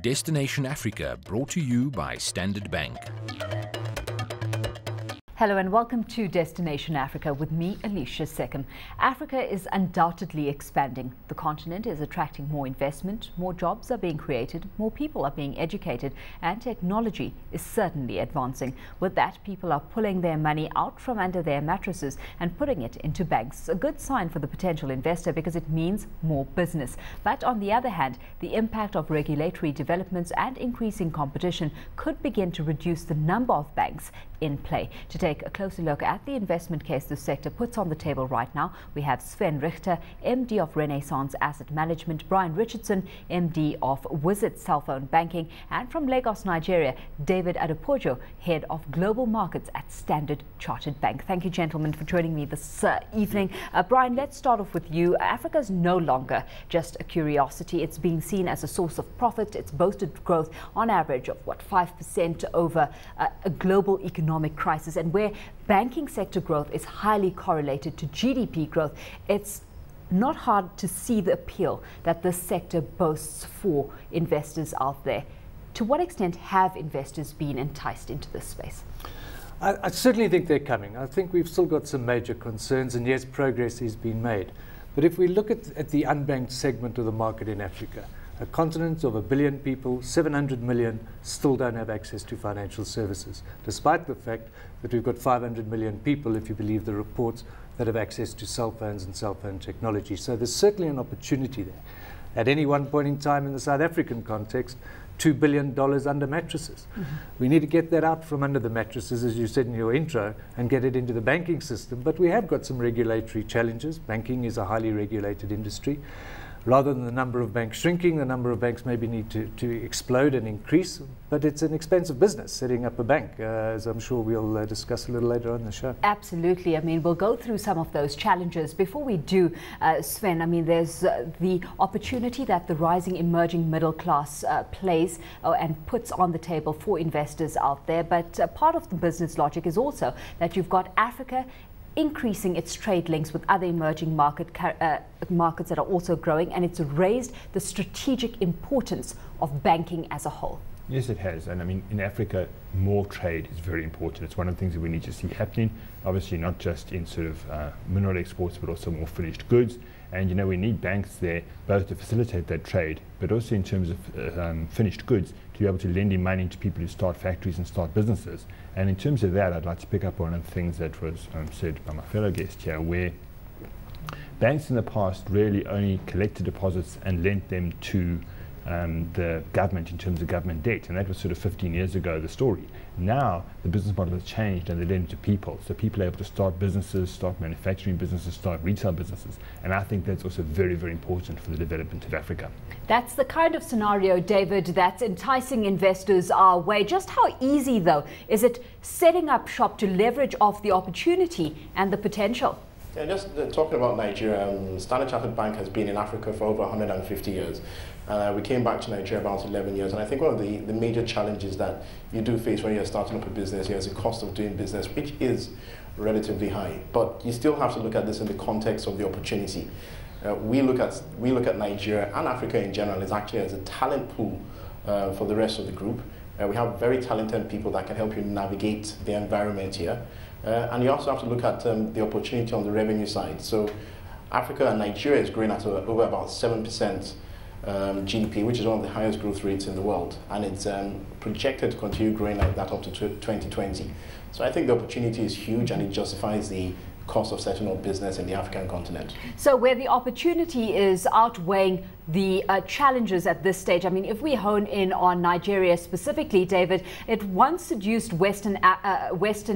Destination Africa, brought to you by Standard Bank. Hello and welcome to Destination Africa with me, Alicia Seckham. Africa is undoubtedly expanding. The continent is attracting more investment, more jobs are being created, more people are being educated, and technology is certainly advancing. With that, people are pulling their money out from under their mattresses and putting it into banks. A good sign for the potential investor because it means more business. But on the other hand, the impact of regulatory developments and increasing competition could begin to reduce the number of banks in play. To take a closer look at the investment case the sector puts on the table right now, we have Sven Richter, MD of Renaissance Asset Management, Brian Richardson, MD of Wizard Cell Phone Banking, and from Lagos, Nigeria, David Adepojo, Head of Global Markets at Standard Chartered Bank. Thank you, gentlemen, for joining me this evening. Brian, let's start off with you. Africa is no longer just a curiosity. It's being seen as a source of profit. It's boasted growth on average of, 5% over a global economic crisis, and where banking sector growth is highly correlated to GDP growth, it's not hard to see the appeal that this sector boasts for investors out there. To what extent have investors been enticed into this space? I certainly think they're coming. I think we've still got some major concerns, and yes, progress has been made. But if we look at the unbanked segment of the market in Africa, a continent of 1 billion people, 700 million still don't have access to financial services, despite the fact that we've got 500 million people, if you believe the reports, that have access to cell phones and cell phone technology. So there's certainly an opportunity there. At any one point in time in the South African context, $2 billion under mattresses. We need to get that out from under the mattresses, as you said in your intro, and get it into the banking system. But we have got some regulatory challenges. Banking is a highly regulated industry. Rather than the number of banks shrinking, the number of banks maybe need to explode and increase. But it's an expensive business, setting up a bank, as I'm sure we'll discuss a little later on in the show. Absolutely. I mean, we'll go through some of those challenges. Before we do, Sven, I mean, there's the opportunity that the rising emerging middle class plays and puts on the table for investors out there. But part of the business logic is also that you've got Africa increasing its trade links with other emerging markets that are also growing, and it's raised the strategic importance of banking as a whole. Yes, it has. And I mean, in Africa, more trade is very important. It's one of the things that we need to see happening, obviously not just in sort of mineral exports, but also more finished goods. And, you know, we need banks there both to facilitate that trade, but also in terms of finished goods, to be able to lend in money to people who start factories and start businesses. And in terms of that, I'd like to pick up on one of the things that was said by my fellow guest here, where banks in the past really only collected deposits and lent them to the government in terms of government debt, and that was sort of 15 years ago the story. Now the business model has changed and they lend to people, so people are able to start businesses, start manufacturing businesses, start retail businesses, and I think that's also very, very important for the development of Africa. That's the kind of scenario, David, that's enticing investors our way. Just how easy, though, is it setting up shop to leverage off the opportunity and the potential? Yeah, just talking about Nigeria, Standard Chartered Bank has been in Africa for over 150 years. We came back to Nigeria about 11 years, and I think one of the major challenges that you do face when you're starting up a business here is the cost of doing business, which is relatively high. But you still have to look at this in the context of the opportunity. We look at Nigeria and Africa in general as actually as a talent pool for the rest of the group. We have very talented people that can help you navigate the environment here. And you also have to look at the opportunity on the revenue side. So Africa and Nigeria is growing at over about 7% GDP, which is one of the highest growth rates in the world. And it's projected to continue growing like that up to 2020. So I think the opportunity is huge, and it justifies the cost of setting up business in the African continent. So where the opportunity is outweighing the challenges at this stage, I mean, if we hone in on Nigeria specifically, David, it once seduced Western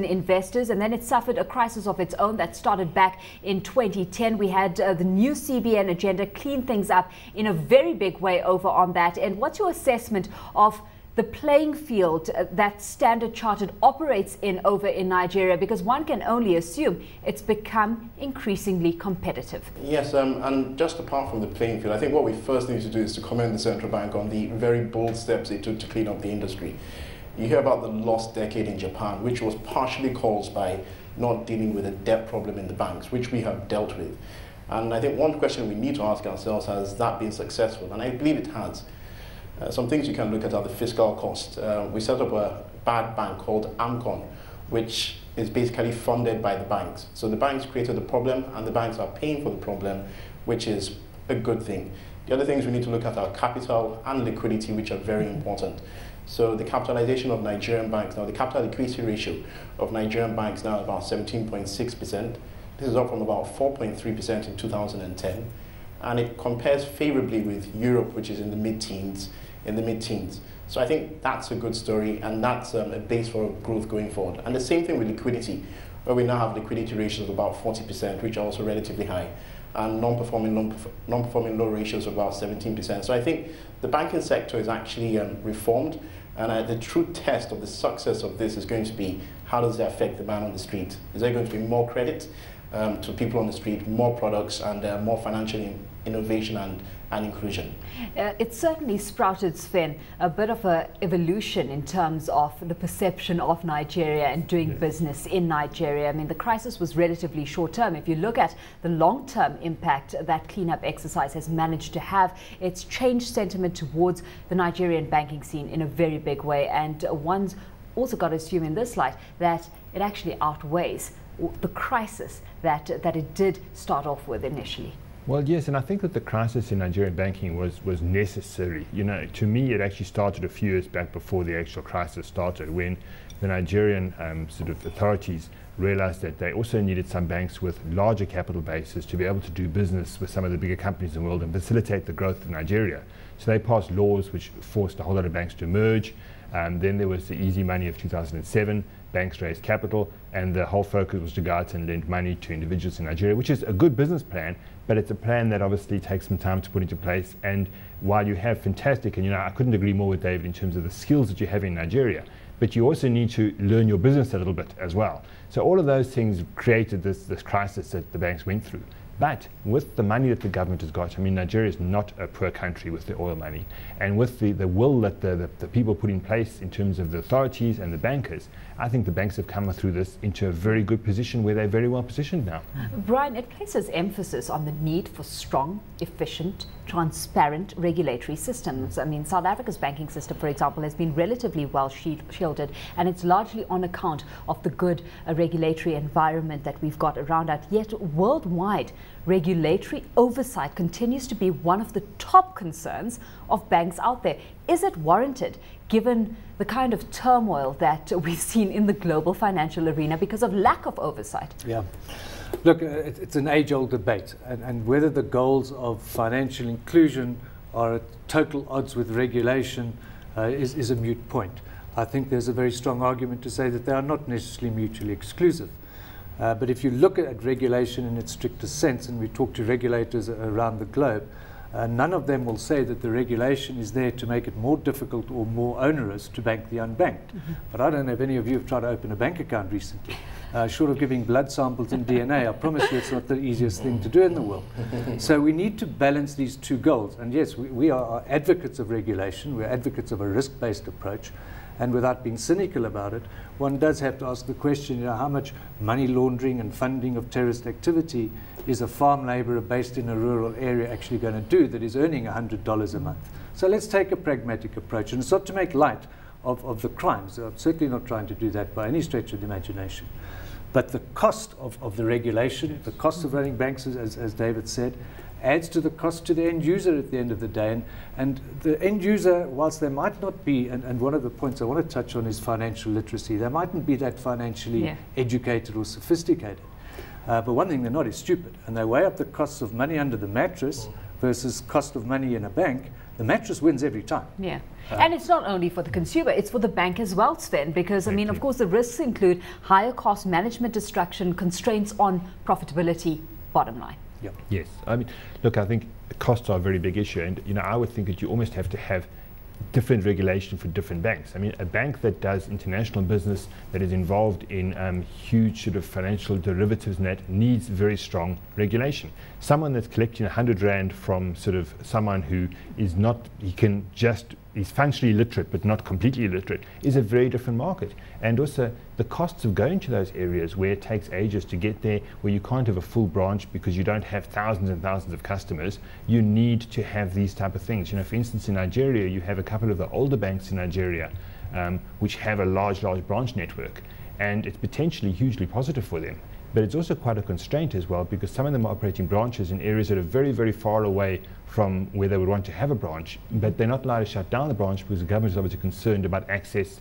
investors, and then it suffered a crisis of its own that started back in 2010. We had the new CBN agenda clean things up in a very big way over on that. And what's your assessment of the playing field that Standard Chartered operates in over in Nigeria, because one can only assume it's become increasingly competitive? Yes, and just apart from the playing field, I think what we first need to do is to commend the central bank on the very bold steps they took to clean up the industry. You hear about the lost decade in Japan, which was partially caused by not dealing with a debt problem in the banks, which we have dealt with. And I think one question we need to ask ourselves, has that been successful? And I believe it has. Some things you can look at are the fiscal cost. We set up a bad bank called AMCON, which is basically funded by the banks. So the banks created the problem and the banks are paying for the problem, which is a good thing. The other things we need to look at are capital and liquidity, which are very important. So the capitalization of Nigerian banks, now the capital liquidity ratio of Nigerian banks now is about 17.6%. This is up from about 4.3% in 2010. And it compares favorably with Europe, which is in the mid-teens. So I think that's a good story, and that's a base for growth going forward. And the same thing with liquidity, where we now have liquidity ratios of about 40%, which are also relatively high, and non-performing loan ratios of about 17%. So I think the banking sector is actually reformed, and the true test of the success of this is going to be how does it affect the man on the street? Is there going to be more credit to people on the street, more products, and more financial innovation and inclusion? It certainly sprouted, Sven, a bit of an evolution in terms of the perception of Nigeria and doing business in Nigeria. I mean, the crisis was relatively short-term. If you look at the long-term impact that cleanup exercise has managed to have, it's changed sentiment towards the Nigerian banking scene in a very big way. And one's also got to assume in this light that it actually outweighs the crisis that it did start off with initially. Well, yes, and I think that the crisis in Nigerian banking was necessary. You know, to me, it actually started a few years back before the actual crisis started, when the Nigerian sort of authorities realized that they also needed some banks with larger capital bases to be able to do business with some of the bigger companies in the world and facilitate the growth of Nigeria. So they passed laws which forced a whole lot of banks to merge. Then there was the easy money of 2007. Banks raised capital, and the whole focus was to go out and lend money to individuals in Nigeria, which is a good business plan, but it's a plan that obviously takes some time to put into place. And while you have fantastic, and you know, I couldn't agree more with David in terms of the skills that you have in Nigeria, but you also need to learn your business a little bit as well. So all of those things created this crisis that the banks went through. But with the money that the government has got, I mean, Nigeria is not a poor country with the oil money. And with the will that the people put in place in terms of the authorities and the bankers, I think the banks have come through this into a very good position where they're very well positioned now. Brian, it places emphasis on the need for strong, efficient, transparent regulatory systems. I mean, South Africa's banking system, for example, has been relatively well shielded, and it's largely on account of the good regulatory environment that we've got around us. Yet worldwide, regulatory oversight continues to be one of the top concerns of banks out there. Is it warranted, given the kind of turmoil that we've seen in the global financial arena because of lack of oversight? Yeah. Look, it's an age-old debate, and whether the goals of financial inclusion are at total odds with regulation is a moot point. I think there's a very strong argument to say that they are not necessarily mutually exclusive. But if you look at regulation in its strictest sense, and we talk to regulators around the globe, none of them will say that the regulation is there to make it more difficult or more onerous to bank the unbanked. But I don't know if any of you have tried to open a bank account recently. Short of giving blood samples and DNA, I promise you it's not the easiest thing to do in the world. So we need to balance these two goals. And yes, we are advocates of regulation. We're advocates of a risk-based approach. And without being cynical about it, one does have to ask the question, you know, how much money laundering and funding of terrorist activity is a farm labourer based in a rural area actually going to do that is earning $100 a month? So let's take a pragmatic approach. And it's not to make light of the crimes. I'm certainly not trying to do that by any stretch of the imagination. But the cost of the regulation, the cost of running banks, as David said, adds to the cost to the end user at the end of the day. And the end user, whilst they might not be, and one of the points I want to touch on is financial literacy, they mightn't be that financially educated or sophisticated. But one thing they're not is stupid. And they weigh up the costs of money under the mattress versus cost of money in a bank. The mattress wins every time. Yeah. And it's not only for the consumer, it's for the bank as well, Sven, because, I mean, of course, the risks include higher cost management destruction, constraints on profitability, bottom line. Yep. Yes, I mean, look, I think costs are a very big issue, and you know, I would think that you almost have to have different regulation for different banks. I mean, a bank that does international business, that is involved in huge sort of financial derivatives and that needs very strong regulation. Someone that's collecting 100 Rand from sort of someone who is not, he can just is functionally literate but not completely illiterate is a very different market. And also the costs of going to those areas where it takes ages to get there, where you can't have a full branch because you don't have thousands and thousands of customers, you need to have these type of things. You know, for instance, in Nigeria, you have a couple of the older banks in Nigeria which have a large branch network, and it's potentially hugely positive for them. But it's also quite a constraint as well, because some of them are operating branches in areas that are very, very far away from where they would want to have a branch, but they're not allowed to shut down the branch because the government is obviously concerned about access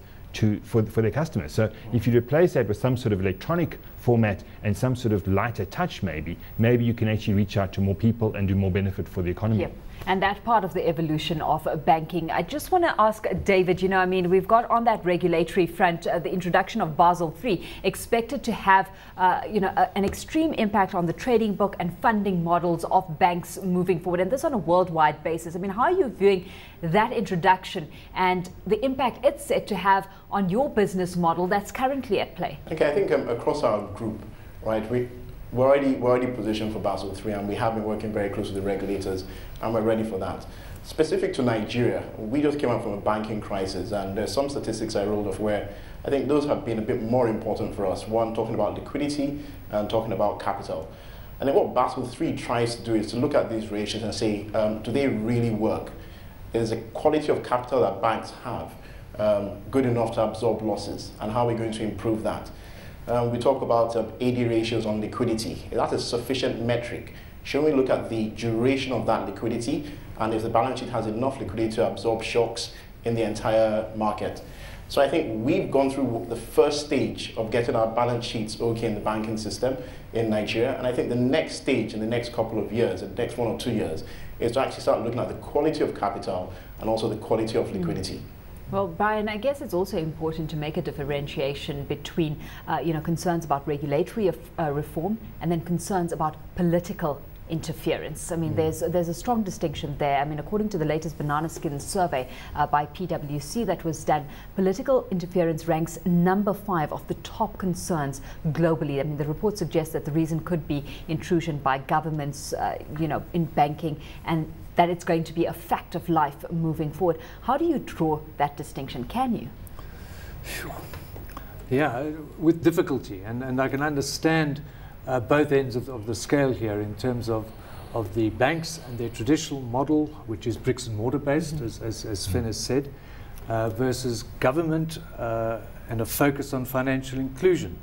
for their customers. So if you replace that with some sort of electronic format and some sort of lighter touch, maybe you can actually reach out to more people and do more benefit for the economy. Yep. And that part of the evolution of banking. I just want to ask David, you know, I mean, we've got on that regulatory front the introduction of Basel III, expected to have, an extreme impact on the trading book and funding models of banks moving forward, and this on a worldwide basis. I mean, how are you viewing that introduction and the impact it's set to have on your business model that's currently at play? Okay, I think across our group, right, we're already positioned for Basel III, and we have been working very close with the regulators, and we're ready for that. Specific to Nigeria, we just came out from a banking crisis, and there's some statistics I rolled off where I think those have been a bit more important for us. One, talking about liquidity and talking about capital. And then what Basel III tries to do is to look at these ratios and say, do they really work? Is the quality of capital that banks have good enough to absorb losses, and how are we going to improve that? We talk about AD ratios on liquidity. Is that a sufficient metric? Should we look at the duration of that liquidity, and if the balance sheet has enough liquidity to absorb shocks in the entire market? So I think we've gone through the first stage of getting our balance sheets okay in the banking system in Nigeria, and I think the next stage in the next couple of years, the next 1 or 2 years, is to actually start looking at the quality of capital and also the quality of liquidity. Well, Brian, I guess it's also important to make a differentiation between, concerns about regulatory reform and then concerns about political interference. I mean, there's a strong distinction there. I mean, according to the latest Banana Skin survey by PwC that was done, political interference ranks number 5 of the top concerns globally. I mean, the report suggests that the reason could be intrusion by governments, in banking, and that it's going to be a fact of life moving forward. How do you draw that distinction? Can you? Yeah, with difficulty, and I can understand both ends of the scale here in terms of the banks and their traditional model, which is bricks and mortar based, as Sven has said, versus government and a focus on financial inclusion.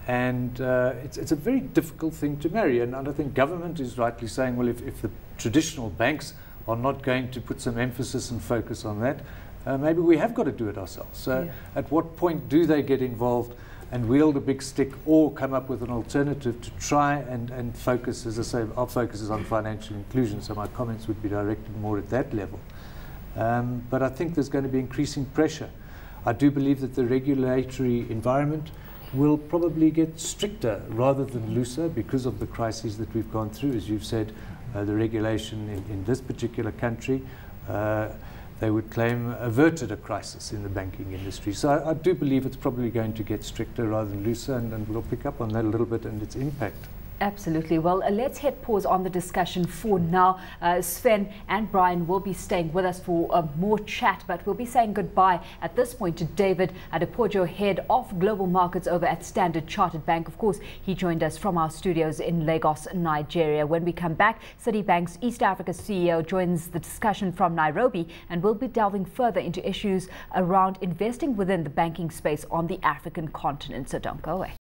And it's a very difficult thing to marry, and I think government is rightly saying, well, if the traditional banks are not going to put some emphasis and focus on that, maybe we have got to do it ourselves. So at what point do they get involved and wield a big stick, or come up with an alternative to try and focus? As I say, our focus is on financial inclusion, so my comments would be directed more at that level. But I think there's going to be increasing pressure. I do believe that the regulatory environment will probably get stricter rather than looser because of the crises that we've gone through. As you've said, the regulation in this particular country, they would claim, averted a crisis in the banking industry. So I do believe it's probably going to get stricter rather than looser, and we'll pick up on that a little bit and its impact. Absolutely. Well, let's hit pause on the discussion for now. Sven and Brian will be staying with us for more chat, but we'll be saying goodbye at this point to David Adepojo, head of global markets over at Standard Chartered Bank. Of course, he joined us from our studios in Lagos, Nigeria. When we come back, Citibank's East Africa CEO joins the discussion from Nairobi, and we'll be delving further into issues around investing within the banking space on the African continent. So don't go away.